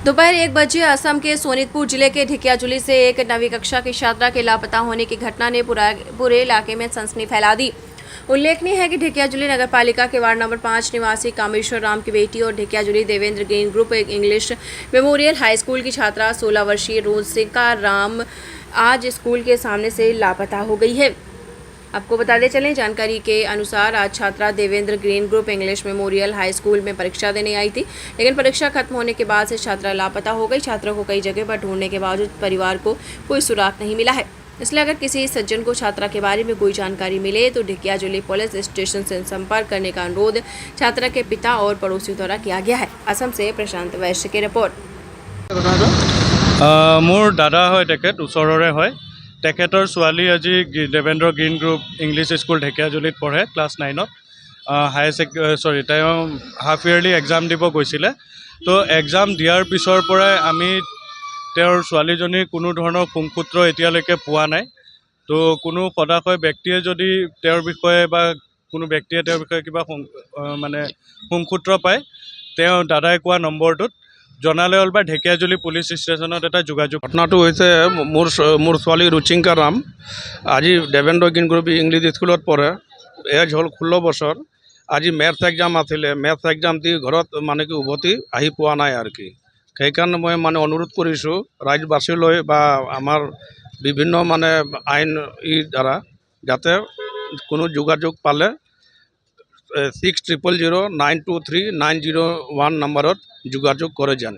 दोपहर 1 बजे असम के सोनितपुर जिले के ढिकियाजुली से एक नवी कक्षा की छात्रा के लापता होने की घटना ने पूरे इलाके में सनसनी फैला दी। उल्लेखनीय है कि ढिकियाजुली नगर पालिका के वार्ड नंबर 5 निवासी कामेश्वर राम की बेटी और Dhekiajuli Devendra green group English memorial high school की छात्रा 16 वर्षीय रोजिका राम आज स्कूल के सामने से लापता हो गई है। आपको बताते चलें, जानकारी के अनुसार आज छात्रा Devendra green group English memorial high school में परीक्षा देने आई थी, लेकिन परीक्षा खत्म होने के बाद से छात्रा लापता हो गई। छात्रा को कई जगह पर ढूंढने के बावजूद परिवार को कोई सुराग नहीं मिला है। इसलिए अगर किसी सज्जन को छात्रा के बारे में कोई जानकारी मिले तो ढिकियाजुली पुलिस स्टेशन से संपर्क करने का अनुरोध छात्रा के पिता और पड़ोसियों द्वारा किया गया है। असम से प्रशांत वैश्य की रिपोर्ट। মোৰ দাদা হয়, তেখেত ওচৰৰে হয়। তেখেতৰ ছোৱালী আজি Devendra green group English school ঢেকীয়াজুলিত পঢ়ে, ক্লাছ 9ত। তেওঁ হাফ ইয়াৰলি এক্সাম দিব গৈছিলে। তো এক্সাম দিয়াৰ পিছৰ পৰাই আমি তেওঁৰ ছোৱালীজনীৰ কোনো ধৰণৰ সুংসূত্ৰ এতিয়ালৈকে পোৱা নাই। তো কোনো সদাশয় ব্যক্তিয়ে যদি তেওঁৰ বিষয়ে বা কোনো ব্যক্তিয়ে তেওঁৰ বিষয়ে কিবা সুংসূত্ৰ পায়, তেওঁ দাদাই কোৱা নম্বৰটোত জনালে হ'ল বা ঢেকীয়াজুলি পুলিচ ষ্টেচনত এটা যোগাযোগ। ঘটনাটো হৈছে মোৰ ছোৱালী ৰুচিংকা ৰাম আজি দেৱেন্দ্ৰ গ্ৰীণ গ্ৰুপ ইংলিছ স্কুলত পঢ়ে। এজ হ'ল 16 বছৰ। আজি মেথছ এক্সাম আছিলে, মেথছ এক্সাম দি ঘৰত কি উভতি আহি পোৱা নাই আৰু কি। সেইকাৰণে মই অনুৰোধ কৰিছোঁ ৰাজ্যবাসীলৈ বা আমাৰ বিভিন্ন আইন দ্বাৰা যাতে কোনো যোগাযোগ পালে 60000923 901 নম্বৰত যোগাযোগ কৰে যেন।